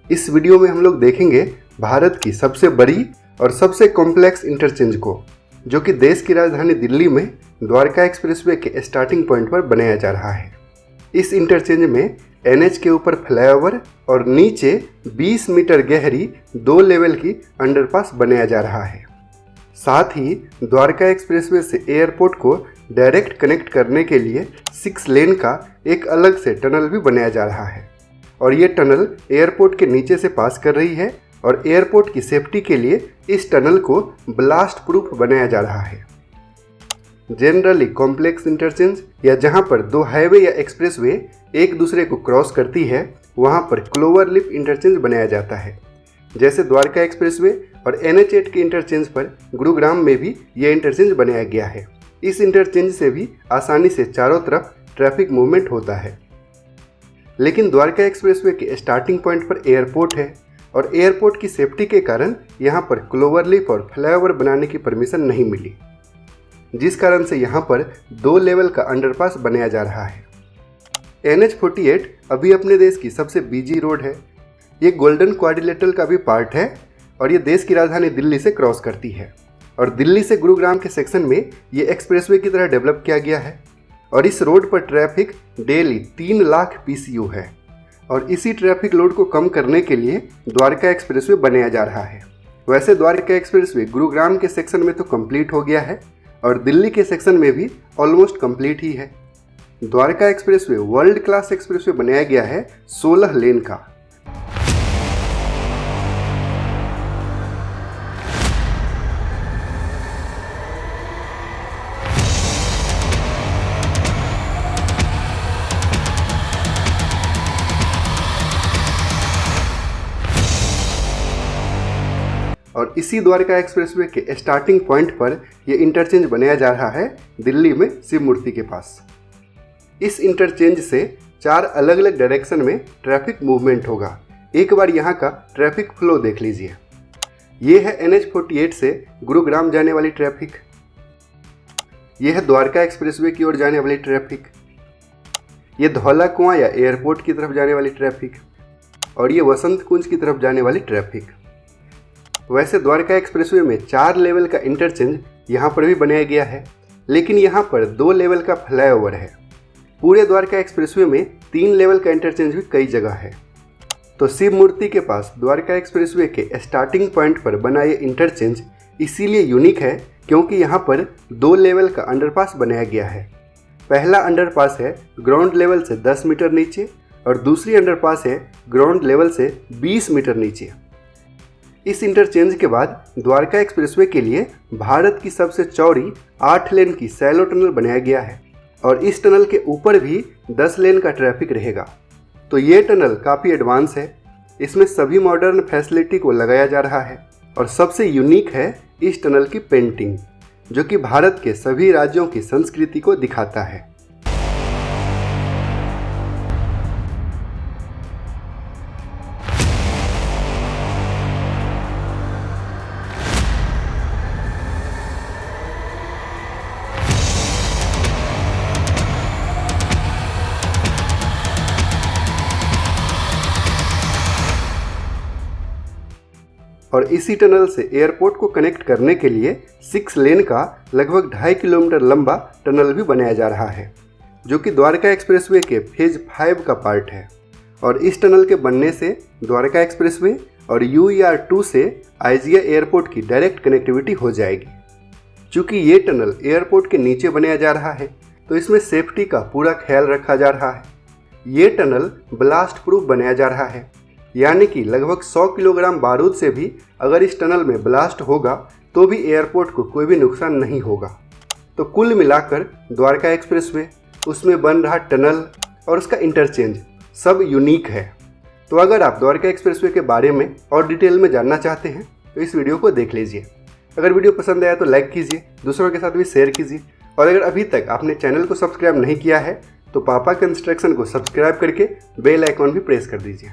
इस वीडियो में हम लोग देखेंगे भारत की सबसे बड़ी और सबसे कॉम्प्लेक्स इंटरचेंज को, जो कि देश की राजधानी दिल्ली में द्वारका एक्सप्रेसवे के स्टार्टिंग पॉइंट पर बनाया जा रहा है। इस इंटरचेंज में NH के ऊपर फ्लाईओवर और नीचे 20 मीटर गहरी 2 लेवल की अंडरपास बनाया जा रहा है। साथ ही द्वारका एक्सप्रेसवे से एयरपोर्ट को डायरेक्ट कनेक्ट करने के लिए 6 लेन का एक अलग से टनल भी बनाया जा रहा है और ये टनल एयरपोर्ट के नीचे से पास कर रही है और एयरपोर्ट की सेफ्टी के लिए इस टनल को ब्लास्ट प्रूफ बनाया जा रहा है। जनरली कॉम्प्लेक्स इंटरचेंज या जहां पर दो हाईवे या एक्सप्रेसवे एक दूसरे को क्रॉस करती है वहां पर क्लोवर लिप इंटरचेंज बनाया जाता है। जैसे द्वारका एक्सप्रेसवे और NH8 के इंटरचेंज पर गुरुग्राम में भी यह इंटरचेंज बनाया गया है। इस इंटरचेंज से भी आसानी से चारों तरफ ट्रैफिक मूवमेंट होता है। लेकिन द्वारका एक्सप्रेसवे के स्टार्टिंग पॉइंट पर एयरपोर्ट है और एयरपोर्ट की सेफ्टी के कारण यहाँ पर क्लोवर लिप और फ्लाईओवर बनाने की परमिशन नहीं मिली, जिस कारण से यहाँ पर 2 लेवल का अंडरपास बनाया जा रहा है। NH48 अभी अपने देश की सबसे बिजी रोड है। ये गोल्डन क्वाड्रिलेटरल का भी पार्ट है और ये देश की राजधानी दिल्ली से क्रॉस करती है और दिल्ली से गुरुग्राम के सेक्शन में ये एक्सप्रेसवे की तरह डेवलप किया गया है और इस रोड पर ट्रैफिक डेली 3 लाख PCU है और इसी ट्रैफिक लोड को कम करने के लिए द्वारका एक्सप्रेसवे बनाया जा रहा है। वैसे द्वारका एक्सप्रेसवे गुरुग्राम के सेक्शन में तो कंप्लीट हो गया है और दिल्ली के सेक्शन में भी ऑलमोस्ट कंप्लीट ही है। Dwarka expressway world class expressway बनाया गया है 16 लेन का। और इसी द्वारका एक्सप्रेसवे के स्टार्टिंग पॉइंट पर यह इंटरचेंज बनाया जा रहा है दिल्ली में शिव मूर्ति के पास। इस इंटरचेंज से 4 अलग अलग डायरेक्शन में ट्रैफिक मूवमेंट होगा। एक बार यहाँ का ट्रैफिक फ्लो देख लीजिए। ये है NH48 से गुरुग्राम जाने वाली ट्रैफिक, ये है द्वारका एक्सप्रेसवे की ओर जाने वाली ट्रैफिक, ये धौला कुआं या एयरपोर्ट की तरफ जाने वाली ट्रैफिक और ये वसंत कुंज की तरफ जाने वाली ट्रैफिक। वैसे द्वारका एक्सप्रेसवे में 4 लेवल का इंटरचेंज यहाँ पर भी बनाया गया है, लेकिन यहाँ पर 2 लेवल का फ्लाईओवर है। पूरे द्वारका एक्सप्रेसवे में 3 लेवल का इंटरचेंज भी कई जगह है। तो शिव मूर्ति के पास द्वारका एक्सप्रेसवे के स्टार्टिंग पॉइंट पर बना ये इंटरचेंज इसीलिए यूनिक है क्योंकि यहाँ पर 2 लेवल का अंडरपास बनाया गया है। पहला अंडरपास है ग्राउंड लेवल से 10 मीटर नीचे और दूसरी अंडरपास है ग्राउंड लेवल से 20 मीटर नीचे। इस इंटरचेंज के बाद द्वारका एक्सप्रेसवे के लिए भारत की सबसे चौड़ी 8 लेन की सैलो टनल बनाया गया है और इस टनल के ऊपर भी 10 लेन का ट्रैफिक रहेगा। तो ये टनल काफ़ी एडवांस है, इसमें सभी मॉडर्न फैसिलिटी को लगाया जा रहा है और सबसे यूनिक है इस टनल की पेंटिंग, जो कि भारत के सभी राज्यों की संस्कृति को दिखाता है। और इसी टनल से एयरपोर्ट को कनेक्ट करने के लिए 6 लेन का लगभग 2.5 किलोमीटर लंबा टनल भी बनाया जा रहा है, जो कि द्वारका एक्सप्रेसवे के फेज 5 का पार्ट है। और इस टनल के बनने से द्वारका एक्सप्रेसवे और UER2 से IGA एयरपोर्ट की डायरेक्ट कनेक्टिविटी हो जाएगी। चूँकि ये टनल एयरपोर्ट के नीचे बनाया जा रहा है तो इसमें सेफ्टी का पूरा ख्याल रखा जा रहा है। ये टनल ब्लास्ट प्रूफ बनाया जा रहा है, यानी कि लगभग 100 किलोग्राम बारूद से भी अगर इस टनल में ब्लास्ट होगा तो भी एयरपोर्ट को कोई भी नुकसान नहीं होगा। तो कुल मिलाकर द्वारका एक्सप्रेसवे, उसमें बन रहा टनल और उसका इंटरचेंज सब यूनिक है। तो अगर आप द्वारका एक्सप्रेसवे के बारे में और डिटेल में जानना चाहते हैं तो इस वीडियो को देख लीजिए। अगर वीडियो पसंद आया तो लाइक कीजिए, दूसरों के साथ भी शेयर कीजिए और अगर अभी तक आपने चैनल को सब्सक्राइब नहीं किया है तो पापा कंस्ट्रक्शन को सब्सक्राइब करके बेल आइकॉन भी प्रेस कर दीजिए।